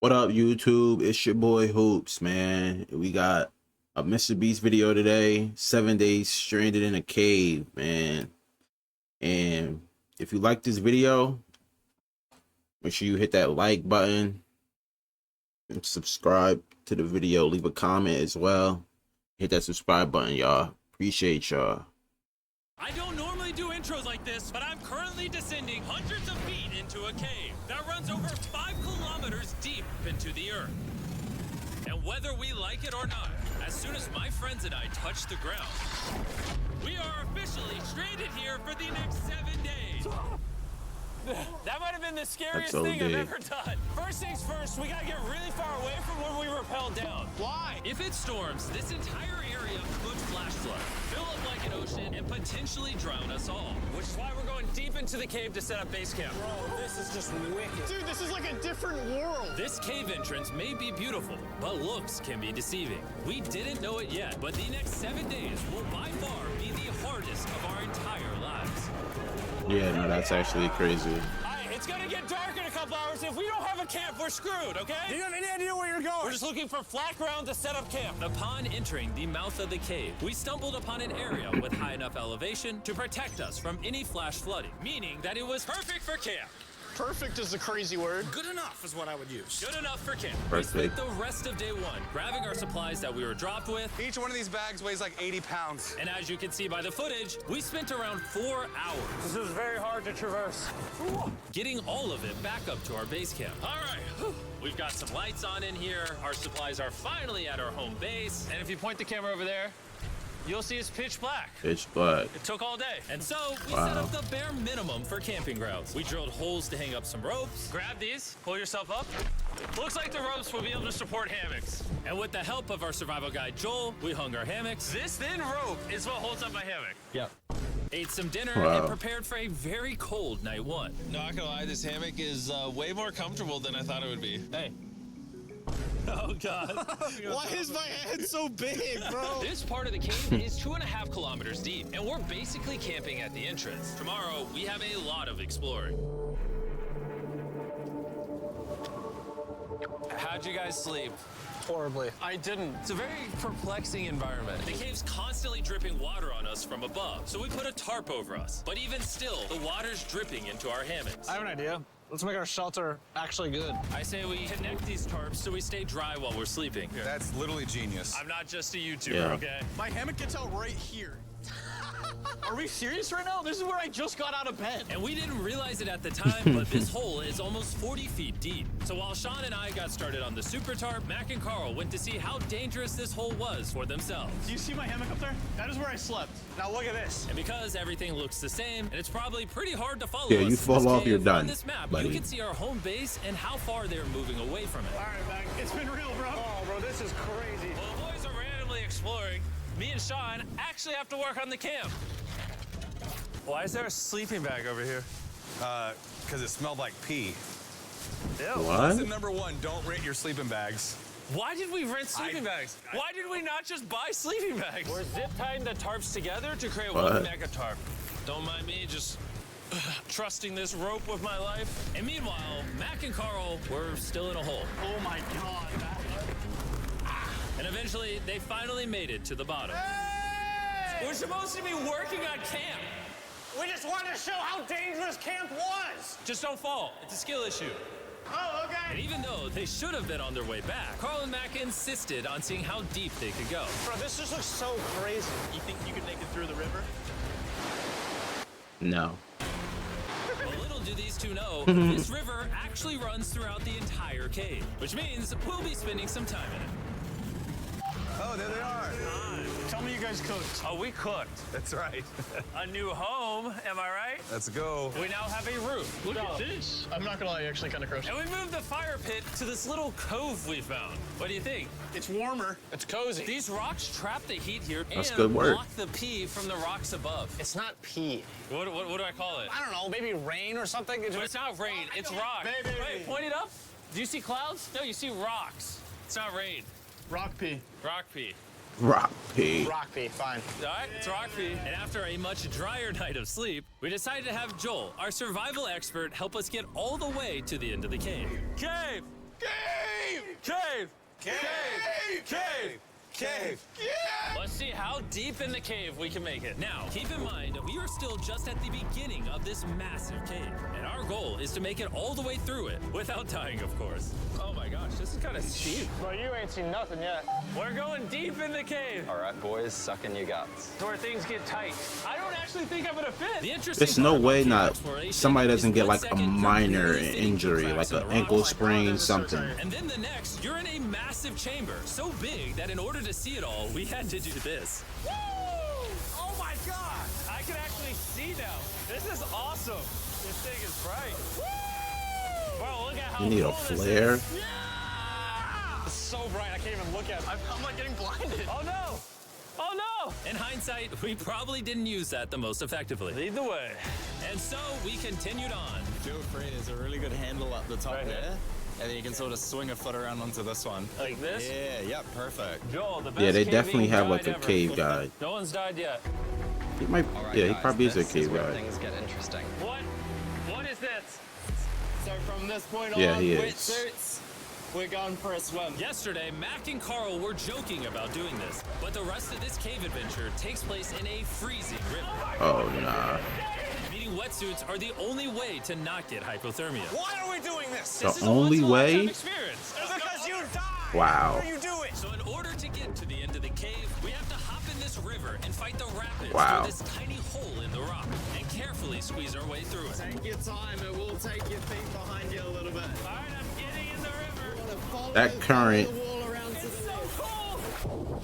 What up, YouTube? It's your boy Hoops, man. We got a MR.BEAST video today. 7 days stranded in a cave, man. And if you like this video, make sure you hit that like button and subscribe to the video. Leave a comment as well. Hit that subscribe button, y'all. Appreciate y'all. I don't normally do intros like this, but I'm currently descending hundreds of feet into a cave that runs over 5 kilometers deep into the earth. And whether we like it or not, as soon as my friends and I touch the ground, we are officially stranded here for the next 7 days. That might have been the scariest thing I've ever done. First things first, we gotta get really far away from where we rappelled down. Why? If it storms, this entire area could flash flood, fill up like an ocean, and potentially drown us all. Which is why we're going deep into the cave to set up base camp. Bro, this is just wicked. Dude, this is like a different world. This cave entrance may be beautiful, but looks can be deceiving. We didn't know it yet, but the next 7 days will by far be the hardest of our entire lives. Yeah, no, that's actually crazy. Alright, it's gonna get dark in a couple hours. If we don't have a camp, we're screwed, okay? Do you have any idea where you're going? We're just looking for flat ground to set up camp. Upon entering the mouth of the cave, we stumbled upon an area with high enough elevation to protect us from any flash flooding, meaning that it was perfect for camp. Perfect is a crazy word. Good enough is what I would use. Good enough for camp. Perfect. We spent the rest of day one grabbing our supplies that we were dropped with. Each one of these bags weighs like 80 pounds. And as you can see by the footage, we spent around 4 hours. This is very hard to traverse. Getting all of it back up to our base camp. All right, we've got some lights on in here. Our supplies are finally at our home base. And if you point the camera over there, you'll see it's pitch black. Pitch black. It took all day. And so we set up the bare minimum for camping grounds. We drilled holes to hang up some ropes. Grab these, pull yourself up. Looks like the ropes will be able to support hammocks. And with the help of our survival guide, Joel, we hung our hammocks. This thin rope is what holds up my hammock. Yep. Ate some dinner and prepared for a very cold night one. Not gonna lie, this hammock is way more comfortable than I thought it would be. Hey. Oh, God. Why is my head so big, bro? This part of the cave is 2.5 kilometers deep, and we're basically camping at the entrance. Tomorrow, we have a lot of exploring. How'd you guys sleep? Horribly. I didn't. It's a very perplexing environment. The cave's constantly dripping water on us from above, so we put a tarp over us. But even still, the water's dripping into our hammocks. I have an idea. Let's make our shelter actually good. I say we connect these tarps so we stay dry while we're sleeping. That's literally genius. I'm not just a YouTuber, okay? My hammock gets out right here. Are we serious right now? This is where I just got out of bed. And we didn't realize it at the time, but this hole is almost 40 feet deep. So while Sean and I got started on the super tarp, Mac and Carl went to see how dangerous this hole was for themselves. Do you see my hammock up there? That is where I slept. Now look at this. And because everything looks the same, and it's probably pretty hard to follow Yeah, us you in fall this off, cave, you're done, on this map, buddy. you can see our home base and how far they're moving away from it. All right, Mac. It's been real, bro. Oh, bro, this is crazy. While the boys are randomly exploring, me and Sean actually have to work on the camp. Why is there a sleeping bag over here? Because it smelled like pee. What? Lesson number 1, don't rent your sleeping bags. Why did we rent sleeping bags? Why did we not just buy sleeping bags? We're zip tying the tarps together to create one mega tarp. Don't mind me just trusting this rope with my life. And meanwhile, Mac and Carl were still in a hole. Oh my God. And eventually, they finally made it to the bottom. Hey! We're supposed to be working on camp. We just wanted to show how dangerous camp was. Just don't fall. It's a skill issue. Oh, And okay. even though they should have been on their way back, Carl and Mac insisted on seeing how deep they could go. Bro, this just looks so crazy. You think you could make it through the river? No. But little do these two know, this river actually runs throughout the entire cave, which means we'll be spending some time in it. Oh, there they are. Tell me you guys cooked. Oh, we cooked. That's right. A new home, am I right? Let's go. We now have a roof. Look at this. I'm not gonna lie, you actually kind of crushed it. And we moved the fire pit to this little cove we found. What do you think? It's warmer. It's cozy. These rocks trap the heat here That's and good work. block the pee from the rocks above. It's not pee. What do I call it? I don't know, maybe rain or something. But it's not rain, it's rock. Baby. Wait, point it up. Do you see clouds? No, you see rocks. It's not rain. Rock pee. Rock pee. Rock pee. Rock pee, fine. All right, it's rock pee. And after a much drier night of sleep, we decided to have Joel, our survival expert, help us get all the way to the end of the cave. Cave! Cave! Cave! Cave! Cave! Let's see how deep in the cave we can make it. Now, keep in mind, we are still just at the beginning of this massive cave, and our goal is to make it all the way through it, without dying, of course. Oh my gosh, this is kind of steep. Bro, you ain't seen nothing yet. We're going deep in the cave. All right, boys, suck in your guts. It's where things get tight. I don't actually think I'm gonna fit. The interesting There's no part way about not exploration somebody doesn't is get 1 like a second you're minor clearly seeing injury, cracks like in an the ankle rocks. sprain, something. And then the next, you're in a massive chamber, so big that in order to see it all, we had to do this. Woo! Oh my god! I can actually see now. This is awesome. This thing is bright. Woo! Bro, look at how You need a cool this flare. is. Yeah! It's so bright, I can't even look at it. I'm like getting blinded. Oh no! Oh no! In hindsight, we probably didn't use that the most effectively. Lead the way. And so we continued on. Feel free, there's a really good handle up the top Right here? there. And then you can sort of swing a foot around onto this one. Like this? Yeah, yep, perfect. Joel, the best Yeah, they caving definitely have like guide a ever. cave guide. No one's died yet. He might, All right, yeah, he guys, probably is a this cave where guide. things get interesting. What? What is this? So from this point Yeah, on, he is. wetsuits, we're going for a swim. Yesterday, Mac and Carl were joking about doing this, but the rest of this cave adventure takes place in a freezing river. Oh nah. Meaning wetsuits are the only way to not get hypothermia. Why are we doing this? The This is a only once-in-a-lifetime way? experience. Because you die! Wow. How do you do it? So in order to get to the end of the cave, we have to hop in this river and fight the rapids Wow. through this tiny hole in the rock and carefully squeeze our way through it. Take your time, it will take your feet behind you a little bit. All right, I'm getting in the river. You wanna follow That current. the wall around to the So left. cold.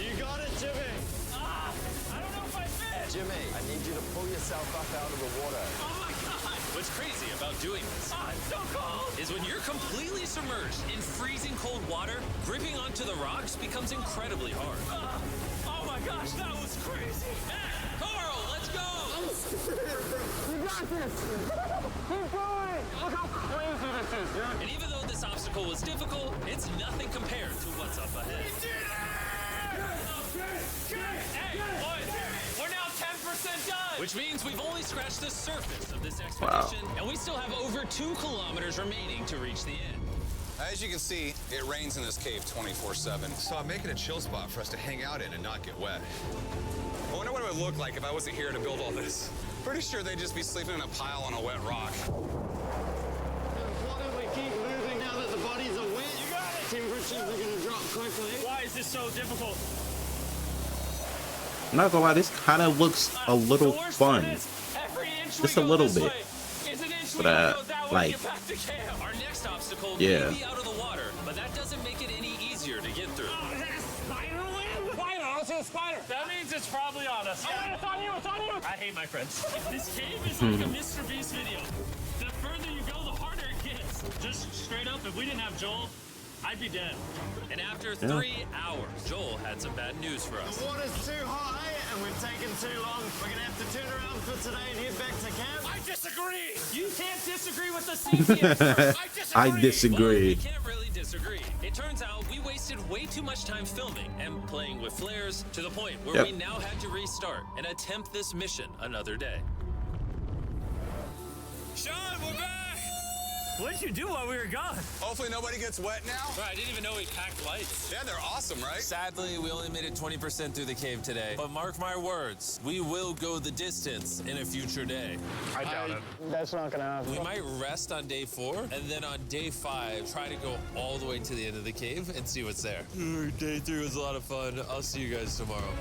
You got it, Jimmy. Ah, I don't know if I fit. Jimmy, I need you to pull yourself up out of the water. Oh my god! What's crazy about doing this Ah, it's so cold. is when you're completely submerged in freezing cold water, gripping onto the rocks becomes incredibly hard. Oh my gosh, that was crazy. Hey, Carl, let's go! Keep going. Look how crazy this is, dude. And even though this obstacle was difficult, it's nothing compared to what's up ahead. Hey, boys, we're now 10% done. Which means we've only scratched the surface of this expedition, and we still have over 2 kilometers remaining to reach the end. As you can see, it rains in this cave 24/7. So I'm making a chill spot for us to hang out in and not get wet. I wonder what it would look like if I wasn't here to build all this. Pretty sure they'd just be sleeping in a pile on a wet rock. Why don't we keep moving now that the bodies are wet? You got it. Temperatures are gonna drop quickly. Why is this so difficult? I'm not gonna lie, this kind of looks a little The worst fun. part is, every inch Just we a go little this bit. way is an inch we But, go that way like- to get back to camp. Our next obstacle Yeah. may be out of the water, but that doesn't make it any easier to get through. Oh, is that a spider web? Spider, I don't see a spider. That means it's probably on us. Oh, it's on you, it's on you. I hate my friends. This cave is like a MR.BEAST video. The further you go, the harder it gets. Just straight up, if we didn't have Joel, I'd be dead. And after 3 hours, Joel had some bad news for us. The water's too high and we've taken too long. We're gonna have to turn around for today and head back to camp. I disagree. You can't disagree with the safety expert. I disagree. I Well, disagree. we can't really disagree. It turns out we wasted way too much time filming and playing with flares to the point where Yep. we now had to restart and attempt this mission another day. Sean, we're back! What'd you do while we were gone? Hopefully nobody gets wet now. Bro, I didn't even know we packed lights. Yeah, they're awesome, right? Sadly, we only made it 20% through the cave today. But mark my words, we will go the distance in a future day. I doubt it. That's not gonna happen. We might rest on day 4, and then on day 5, try to go all the way to the end of the cave and see what's there. Day 3 was a lot of fun. I'll see you guys tomorrow.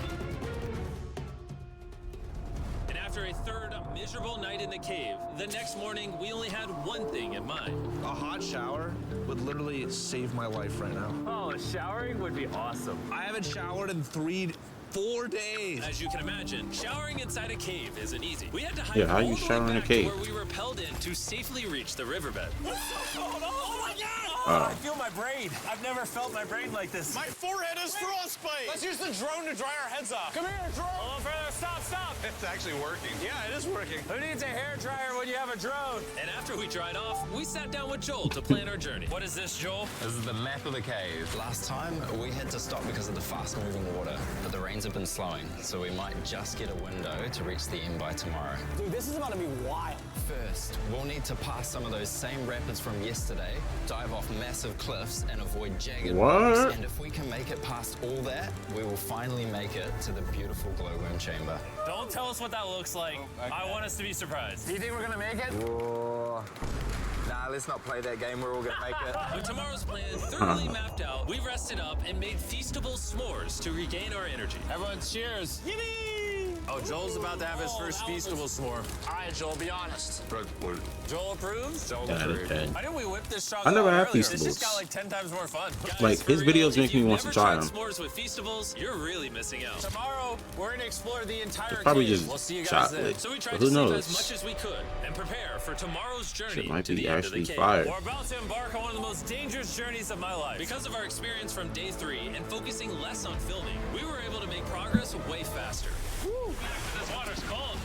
And after a third miserable night in the cave, the next morning we only had one thing in mind. A hot shower would literally save my life right now. Oh, showering would be awesome. I haven't showered in 4 days. As you can imagine, showering inside a cave isn't easy. We had to hike Yeah, how all you the way shower in a back cave? to where we rappelled in to safely reach the riverbed. Oh my god! I feel my brain. I've never felt my brain like this. My forehead is frostbite. Let's use the drone to dry our heads off. Come here, drone. A little further. Stop, stop. It's actually working. Yeah, it is working. Who needs a hair dryer when you have a drone? And after we dried off, we sat down with Joel to plan our journey. What is this, Joel? This is the map of the cave. Last time, we had to stop because of the fast-moving water, but the rains have been slowing, so we might just get a window to reach the end by tomorrow. Dude, this is about to be wild. First, we'll need to pass some of those same rapids from yesterday, dive off massive cliffs cliffs and avoid jagged What? rocks. And if we can make it past all that, we will finally make it to the beautiful glowworm chamber. Don't tell us what that looks like. I want us to be surprised. Do you think we're gonna make it? Whoa. Nah, let's not play that game. We're all gonna make it. With tomorrow's plan thoroughly mapped out, we rested up and made feastable s'mores to regain our energy. Everyone cheers. Oh, Joel's about to have his first feastable s'more. All right, Joel, be honest. Joel approves? Joel 10 out of 10. Why didn't we whip this chocolate I never out had earlier? Feastables. This just got like 10 times more fun. Guys, Like, for his real, videos if make me you've want to never try tried them. s'mores with feastables, you're really missing out. Tomorrow, we're going to explore the entire Probably cave. just We'll see you guys chocolate. then. So we But tried who to save knows? as much as we could and prepare for tomorrow's journey Shit might to be the end of the actually cave. fire. We're about to embark on one of the most dangerous journeys of my life. Because of our experience from day 3 and focusing less on filming, we were able to make progress way faster. Woo! This water's cold.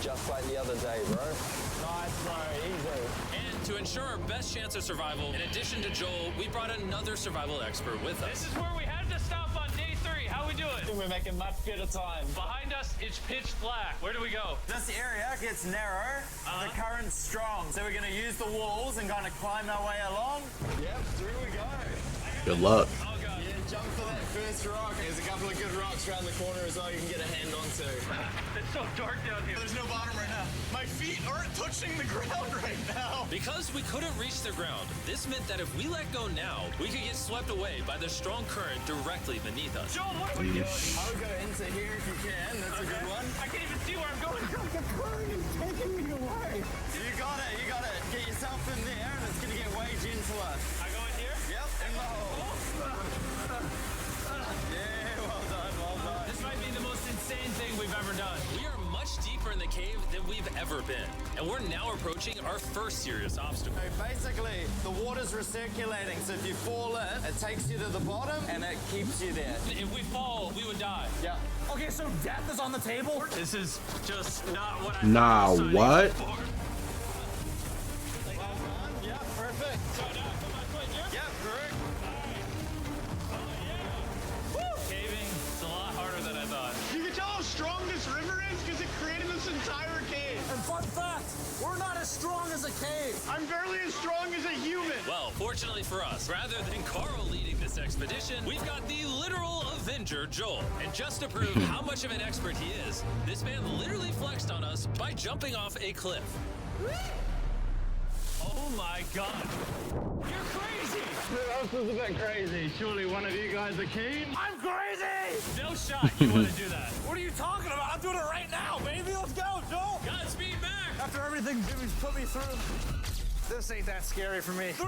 Just like the other day, bro. Nice, bro. Easy. And to ensure our best chance of survival, in addition to Joel, we brought another survival expert with us. This is where we had to stop on day 3. How we doing? We're making much better time. Behind us, it's pitch black. Where do we go? This area gets narrow, the current's strong, so we're gonna use the walls and kind of climb our way along. Yep, through we go. Good luck. Oh, God. Yeah, jump for that first rock. There's a couple of good rocks around the corner as well you can get a hand onto. It's so dark down here. There's no bottom right now. My feet aren't touching the ground right now. Because we couldn't reach the ground, this meant that if we let go now, we could get swept away by the strong current directly beneath us. Joel, what are we doing? I would go into here if you can. That's a good one. I can't even see where I'm going. The current is taking me away. You got it. You got it. Get yourself in there, and it's gonna get way gentler. I go in here? Yep. In the hole. Yeah. Well done. Well done. This might be the most insane thing we've ever done. We are much deeper in the cave than we've ever been, and we're now approaching our first serious obstacle. So basically, the water's recirculating. So if you fall in, it takes you to the bottom, and it keeps you there. If we fall, we would die. Yeah. Okay, so death is on the table? This is just not what I Nah, signed what? up for. Well done. Yeah. Perfect. So now I put my foot here? Yep. Correct. Caving, it's a lot harder than I thought. You can tell how strong this river is because it created this entire cave. And fun fact, we're not as strong as a cave. I'm barely as strong as a human. Well, fortunately for us, rather than Carl leading this expedition, we've got the literal Avenger, Joel. And just to prove how much of an expert he is, this man literally flexed on us by jumping off a cliff. Oh my God. You're crazy. This is a bit crazy. Surely one of you guys are keen? I'm crazy. No shot you want to do that. What are you talking about? I'm doing it right now, baby. Let's go, Joel. Godspeed, Mac! After everything Jimmy's put me through, this ain't that scary for me. 3,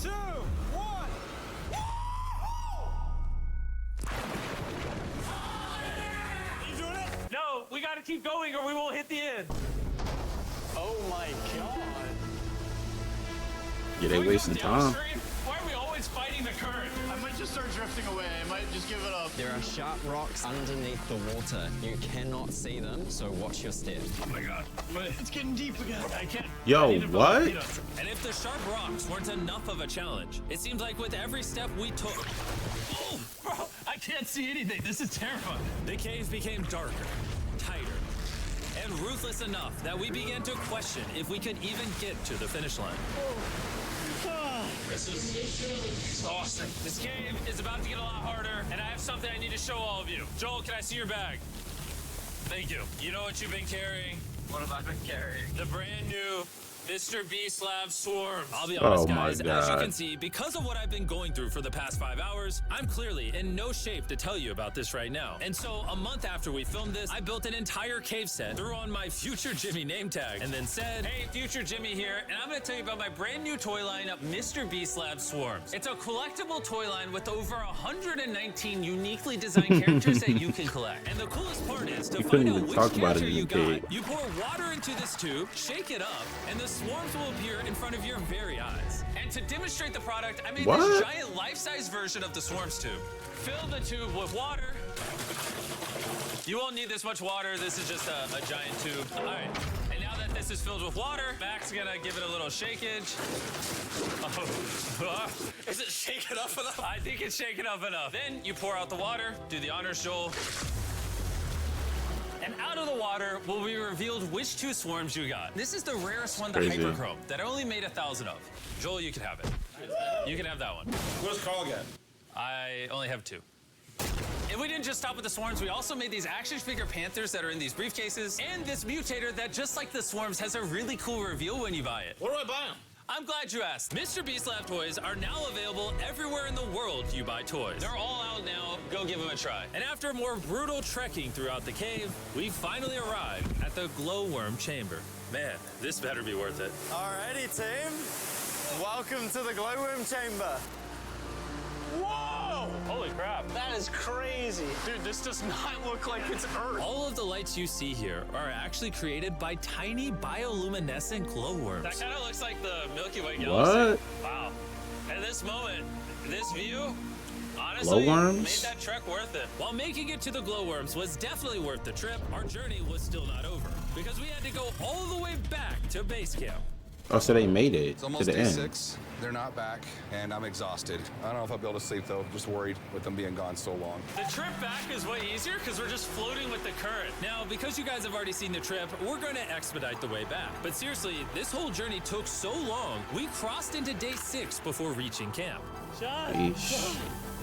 2, 1. You doing it? No, we gotta keep going or we won't hit the end. Oh my God. Yeah, they Can we go wasting time. downstream? Why are we always fighting the current? I might just start drifting away. I might just give it up. There are sharp rocks underneath the water. You cannot see them, so watch your step. Oh my God. It's getting deep again. I can't. Yo, I need to put my what? feet up. And if the sharp rocks weren't enough of a challenge, it seems like with every step we took, Oh, bro, I can't see anything. This is terrifying. the cave became darker, tighter, and ruthless enough that we began to question if we could even get to the finish line. This is exhausting. This cave is about to get a lot harder, and I have something I need to show all of you. Joel, can I see your bag? Thank you. You know what you've been carrying? What have I been carrying? The brand new MR.BEAST Lab Swarms. I'll be honest, Oh my guys, as you God. can see, because of what I've been going through for the past 5 hours, I'm clearly in no shape to tell you about this right now. And so, a month after we filmed this, I built an entire cave set, threw on my Future Jimmy name tag, and then said, hey, Future Jimmy here, and I'm gonna tell you about my brand new toy line, MR.BEAST Lab Swarms. It's a collectible toy line with over 119 uniquely designed characters that you can collect. And the coolest part is, to couldn't find out even which talk about it character in you the cave. got, you pour water into this tube, shake it up, and the swarms will appear in front of your very eyes. And to demonstrate the product, I made What? this giant life-size version of the swarms tube. Fill the tube with water. You won't need this much water. This is just a giant tube. All right. And now that this is filled with water, Mac's gonna give it a little shakeage. Oh. Is it shaken up enough? I think it's shaken up enough. Then you pour out the water. Do the honors, Joel. And out of the water will be revealed which 2 swarms you got. This is the rarest one, the Crazy. hyperchrome, that I only made 1,000 of. Joel, you can have it. You can have that one. Where's Carl again? I only have 2. And we didn't just stop with the swarms, we also made these action figure panthers that are in these briefcases, and this mutator that, just like the swarms, has a really cool reveal when you buy it. Where do I buy them? I'm glad you asked. MR.BEAST Lab toys are now available everywhere in the world you buy toys. They're all out now. Go give them a try. And after more brutal trekking throughout the cave, we finally arrived at the glowworm chamber. Man, this better be worth it. Alrighty, team. Welcome to the glowworm chamber. Whoa! Holy crap. That is crazy. Dude, this does not look like it's Earth. All of the lights you see here are actually created by tiny bioluminescent glowworms. That kind of looks like the Milky Way galaxy. What? Wow. At this moment, this view, honestly, Glowworms? made that trek worth it. While making it to the glowworms was definitely worth the trip, our journey was still not over because we had to go all the way back to base camp. Oh, so they made it It's to almost the day end. 6. They're not back, and I'm exhausted. I don't know if I'll be able to sleep, though. Just worried with them being gone so long. The trip back is way easier because we're just floating with the current. Now, because you guys have already seen the trip, we're going to expedite the way back. But seriously, this whole journey took so long, we crossed into day 6 before reaching camp. Yeesh.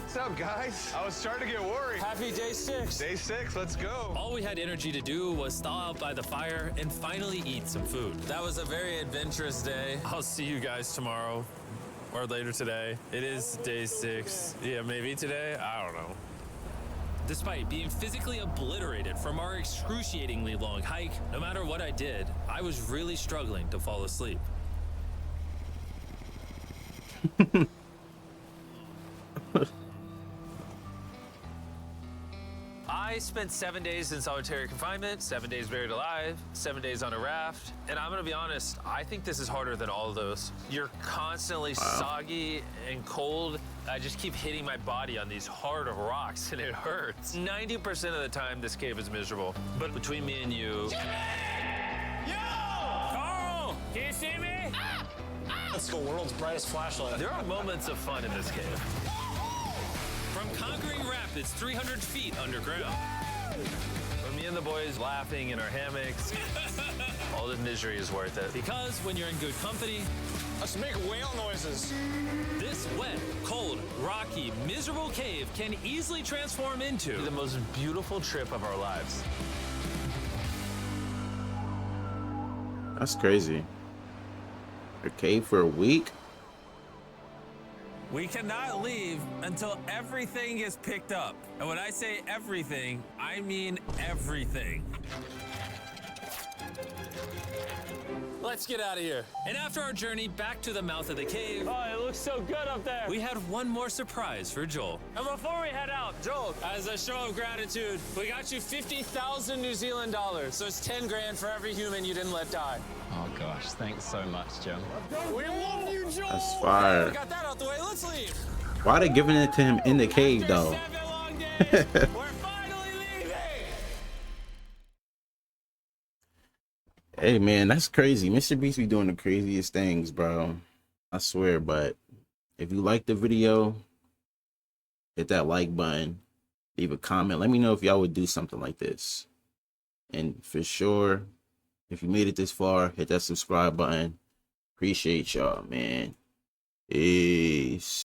What's up, guys? I was starting to get worried. Happy day 6. Day 6, let's go. All we had energy to do was thaw out by the fire and finally eat some food. That was a very adventurous day. I'll see you guys tomorrow or later today. It is day 6. Yeah, maybe today. I don't know. Despite being physically obliterated from our excruciatingly long hike, no matter what I did, I was really struggling to fall asleep. I spent 7 days in solitary confinement, 7 days buried alive, 7 days on a raft, and I'm gonna be honest, I think this is harder than all of those. You're constantly soggy and cold. I just keep hitting my body on these hard rocks and it hurts. 90% of the time, this cave is miserable. But between me and you... Yo! Carl! Can you see me? That's the world's brightest flashlight. There are moments of fun in this cave. From conquering rapids 300 feet underground. From me and the boys laughing in our hammocks. All the misery is worth it. Because when you're in good company, Let's make whale noises. this wet, cold, rocky, miserable cave can easily transform into the most beautiful trip of our lives. That's crazy. A cave for a week? We cannot leave until everything is picked up. And when I say everything, I mean everything. Let's get out of here. And after our journey back to the mouth of the cave, Oh, it looks so good up there. we had one more surprise for Joel. And before we head out, Joel, As a show of gratitude, we got you 50,000 New Zealand dollars. So it's 10 grand for every human you didn't let die. Oh gosh, thanks so much, Jim. we love you, Joel. That's We fire. got that out the way. Let's leave. Why are they giving it to him in the cave After though? 7 long days, we're finally leaving. Hey man, that's crazy. MR.BEAST be doing the craziest things, bro. I swear. But if you like the video, hit that like button, leave a comment. Let me know if y'all would do something like this. And for sure, if you made it this far, hit that subscribe button. Appreciate y'all, man. Peace.